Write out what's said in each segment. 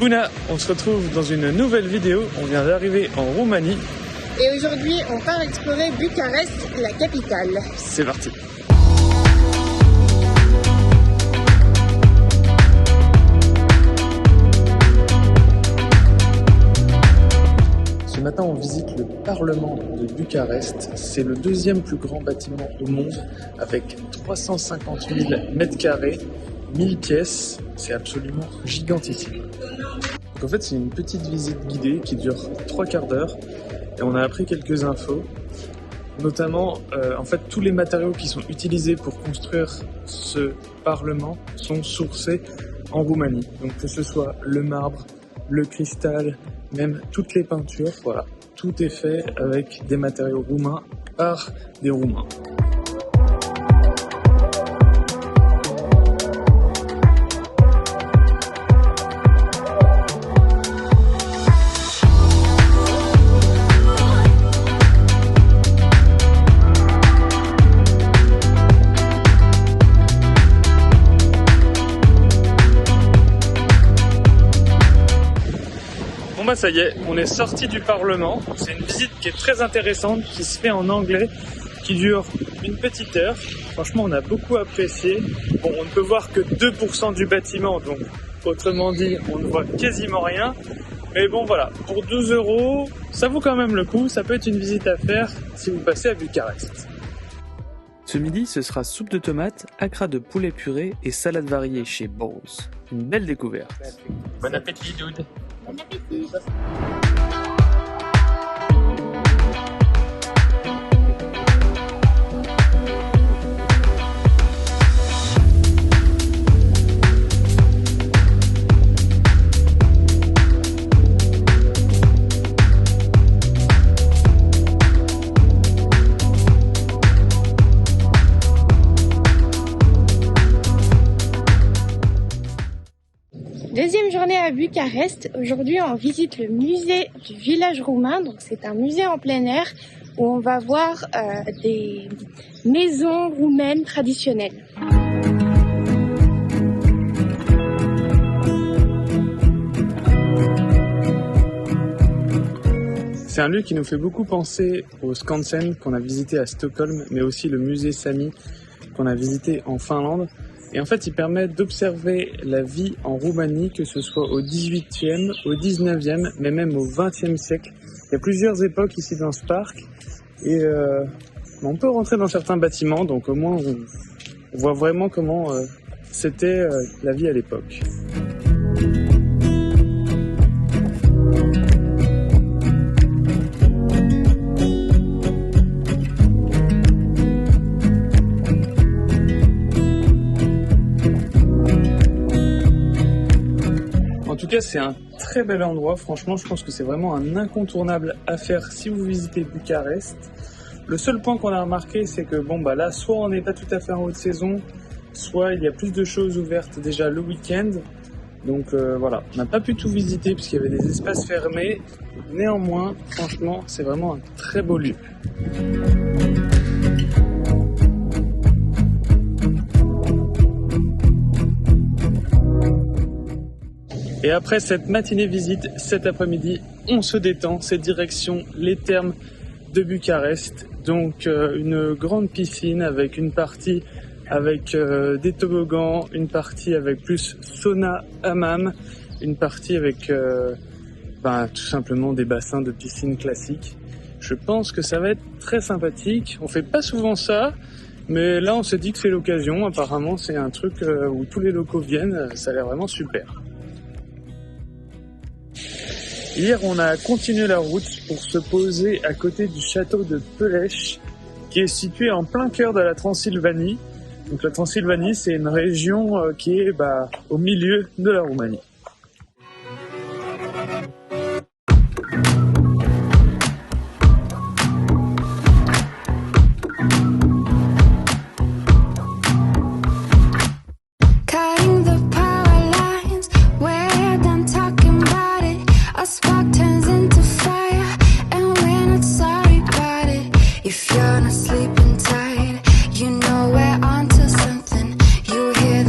Bouna, on se retrouve dans une nouvelle vidéo. On vient d'arriver en Roumanie. Et aujourd'hui, on part explorer Bucarest, la capitale. C'est parti. Ce matin, on visite le Parlement de Bucarest. C'est le deuxième plus grand bâtiment au monde avec 350 000 mètres carrés, 1000 pièces. C'est absolument gigantissime. Donc en fait, c'est une petite visite guidée qui dure 3 quarts d'heure et on a appris quelques infos. Notamment, en fait, tous les matériaux qui sont utilisés pour construire ce Parlement sont sourcés en Roumanie. Donc que ce soit le marbre, le cristal, même toutes les peintures, voilà, tout est fait avec des matériaux roumains par des Roumains. Bon bah ça y est, on est sorti du Parlement. C'est une visite qui est très intéressante, qui se fait en anglais, qui dure une petite heure. Franchement, on a beaucoup apprécié. Bon, on ne peut voir que 2% du bâtiment, donc autrement dit, on ne voit quasiment rien. Mais bon voilà, pour 2 €, ça vaut quand même le coup. Ça peut être une visite à faire si vous passez à Bucarest. Ce midi, ce sera soupe de tomates, acra de poulet puré et salade variée chez Bowls. Une belle découverte. Bon appétit, dude. Bon appétit. Deuxième journée à Bucarest. Aujourd'hui, on visite le musée du village roumain. Donc, c'est un musée en plein air où on va voir des maisons roumaines traditionnelles. C'est un lieu qui nous fait beaucoup penser au Skansen qu'on a visité à Stockholm, mais aussi le musée Sami qu'on a visité en Finlande. Et en fait, il permet d'observer la vie en Roumanie, que ce soit au 18e, au 19e, mais même au 20e siècle. Il y a plusieurs époques ici dans ce parc. Et on peut rentrer dans certains bâtiments, donc au moins on voit vraiment comment c'était la vie à l'époque. En tout cas, c'est un très bel endroit. Franchement, je pense que c'est vraiment un incontournable à faire si vous visitez Bucarest. Le seul point qu'on a remarqué, c'est que bon bah là, soit on n'est pas tout à fait en haute saison, soit il y a plus de choses ouvertes déjà le week-end. Donc voilà, on n'a pas pu tout visiter puisqu'il y avait des espaces fermés. Néanmoins, franchement, c'est vraiment un très beau lieu. Et après cette matinée visite, cet après-midi, on se détend. C'est direction les thermes de Bucarest. Donc une grande piscine avec une partie avec des toboggans, une partie avec plus sauna, hammam, une partie avec tout simplement des bassins de piscine classiques. Je pense que ça va être très sympathique. On fait pas souvent ça, mais là on s'est dit que c'est l'occasion. Apparemment c'est un truc où tous les locaux viennent. Ça a l'air vraiment super. Hier, on a continué la route pour se poser à côté du château de Pelech, qui est situé en plein cœur de la Transylvanie. Donc la Transylvanie, c'est une région qui est au milieu de la Roumanie.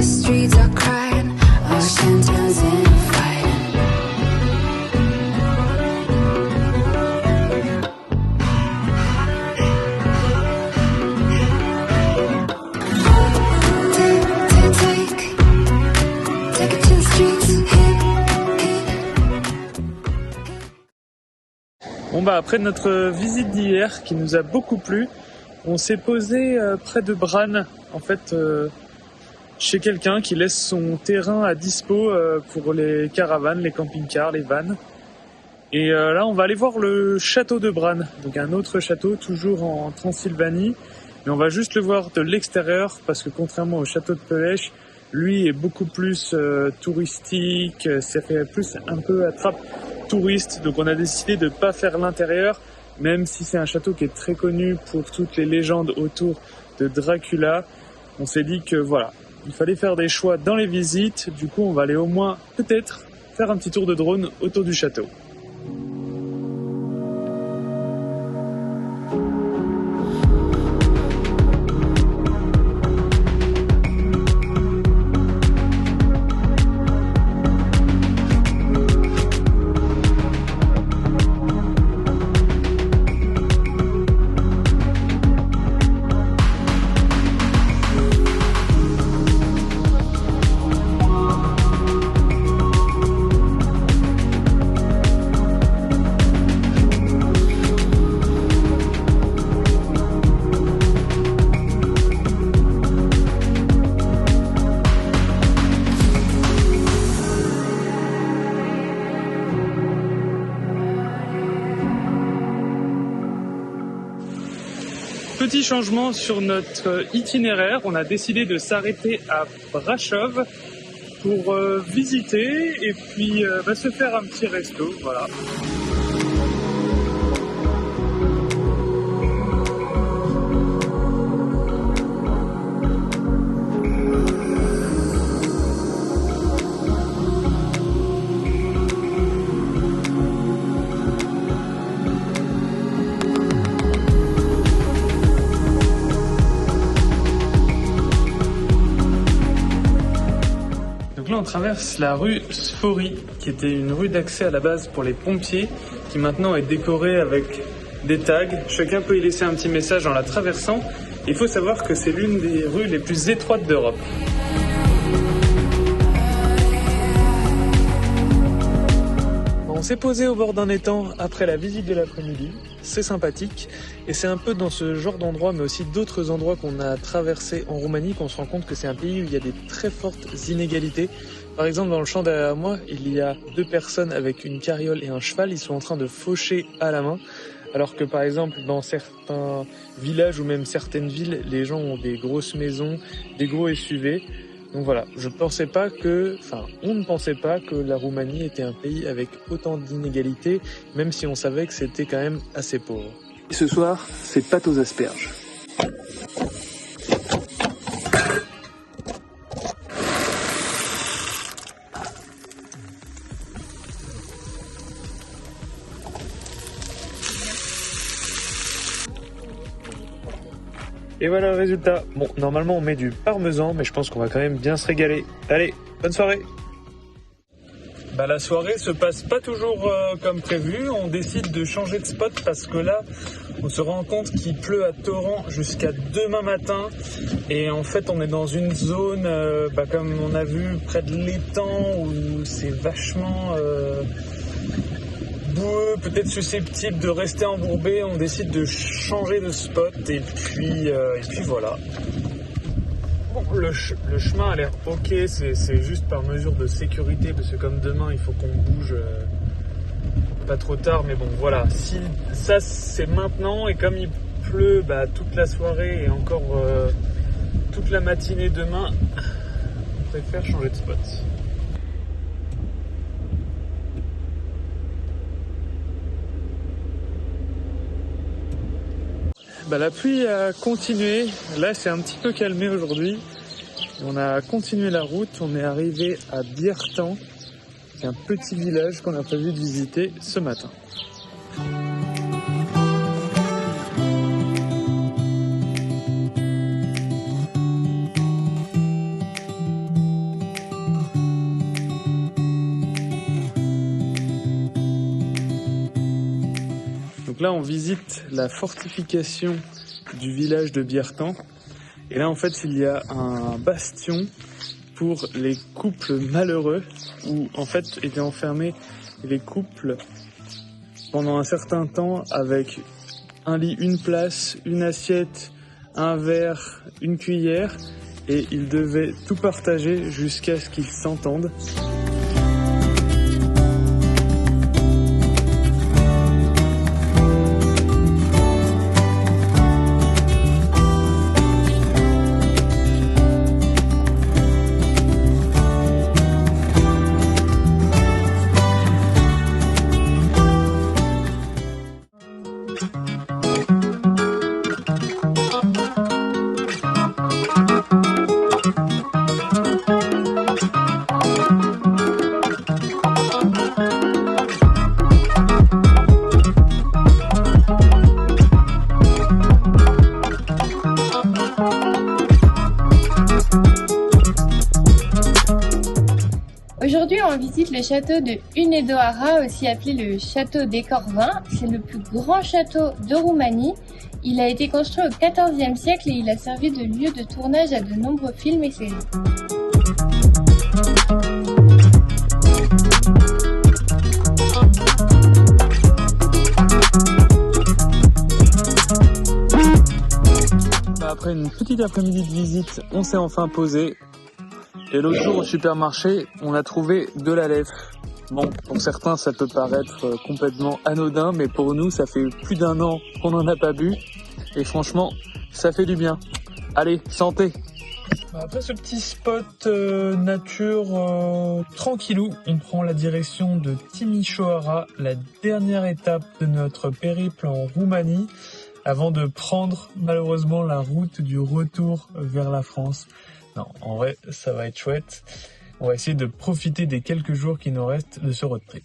Streets are crying, ocean turns into fighting. Bon bah après notre visite d'hier qui nous a beaucoup plu, on s'est posé près de Brann, en fait chez quelqu'un qui laisse son terrain à dispo pour les caravanes, les camping-cars, les vannes. Et là on va aller voir le château de Brann, donc un autre château toujours en Transylvanie, mais on va juste le voir de l'extérieur parce que contrairement au château de Pelèche, lui est beaucoup plus touristique, ça fait plus un peu attrape touriste, donc on a décidé de pas faire l'intérieur, même si c'est un château qui est très connu pour toutes les légendes autour de Dracula. On s'est dit que voilà, il fallait faire des choix dans les visites, du coup on va aller au moins peut-être faire un petit tour de drone autour du château. Petit changement sur notre itinéraire, on a décidé de s'arrêter à Brașov pour visiter et puis se faire un petit resto, voilà. Là, on traverse la rue Sfori, qui était une rue d'accès à la base pour les pompiers, qui maintenant est décorée avec des tags. Chacun peut y laisser un petit message en la traversant. Il faut savoir que c'est l'une des rues les plus étroites d'Europe. On s'est posé au bord d'un étang après la visite de l'après-midi. C'est sympathique et c'est un peu dans ce genre d'endroit, mais aussi d'autres endroits qu'on a traversés en Roumanie, qu'on se rend compte que c'est un pays où il y a des très fortes inégalités. Par exemple, dans le champ derrière moi, il y a 2 personnes avec une carriole et un cheval. Ils sont en train de faucher à la main. Alors que par exemple, dans certains villages ou même certaines villes, les gens ont des grosses maisons, des gros SUV. Donc voilà, on ne pensait pas que la Roumanie était un pays avec autant d'inégalités, même si on savait que c'était quand même assez pauvre. Et ce soir, c'est pâte aux asperges. Et voilà le résultat. Bon, normalement on met du parmesan, mais je pense qu'on va quand même bien se régaler. Allez, bonne soirée. La soirée se passe pas toujours comme prévu. On décide de changer de spot parce que là, on se rend compte qu'il pleut à torrent jusqu'à demain matin. Et en fait, on est dans une zone, comme on a vu, près de l'étang, où c'est vachement boueux, peut-être susceptible de rester embourbé. On décide de changer de spot et puis voilà. Bon, le chemin a l'air ok, c'est juste par mesure de sécurité parce que comme demain il faut qu'on bouge pas trop tard, mais bon voilà, si ça c'est maintenant et comme il pleut toute la soirée et encore toute la matinée demain, on préfère changer de spot. La pluie a continué, là c'est un petit peu calmé aujourd'hui. On a continué la route, on est arrivé à Biertan, qui est un petit village qu'on a prévu de visiter ce matin. Donc là on visite la fortification du village de Biertan. Et là en fait il y a un bastion pour les couples malheureux où en fait étaient enfermés les couples pendant un certain temps avec un lit, une place, une assiette, un verre, une cuillère, et ils devaient tout partager jusqu'à ce qu'ils s'entendent. Aujourd'hui, on visite le château de Hunedoara, aussi appelé le château des Corvins. C'est le plus grand château de Roumanie. Il a été construit au XIVe siècle et il a servi de lieu de tournage à de nombreux films et séries. Après une petite après-midi de visite, on s'est enfin posé. Et l'autre jour au supermarché, on a trouvé de la lèvre. Bon, pour certains ça peut paraître complètement anodin, mais pour nous ça fait plus d'1 an qu'on n'en a pas bu. Et franchement, ça fait du bien. Allez, santé! Après ce petit spot nature tranquillou, on prend la direction de Timișoara, la dernière étape de notre périple en Roumanie, avant de prendre malheureusement la route du retour vers la France. Non, en vrai, ça va être chouette. On va essayer de profiter des quelques jours qui nous restent de ce road trip.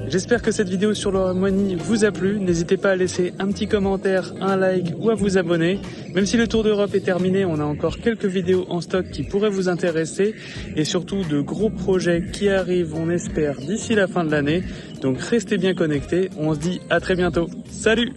J'espère que cette vidéo sur la Roumanie vous a plu. N'hésitez pas à laisser un petit commentaire, un like ou à vous abonner. Même si le tour d'Europe est terminé, on a encore quelques vidéos en stock qui pourraient vous intéresser. Et surtout de gros projets qui arrivent, on espère, d'ici la fin de l'année. Donc restez bien connectés. On se dit à très bientôt. Salut!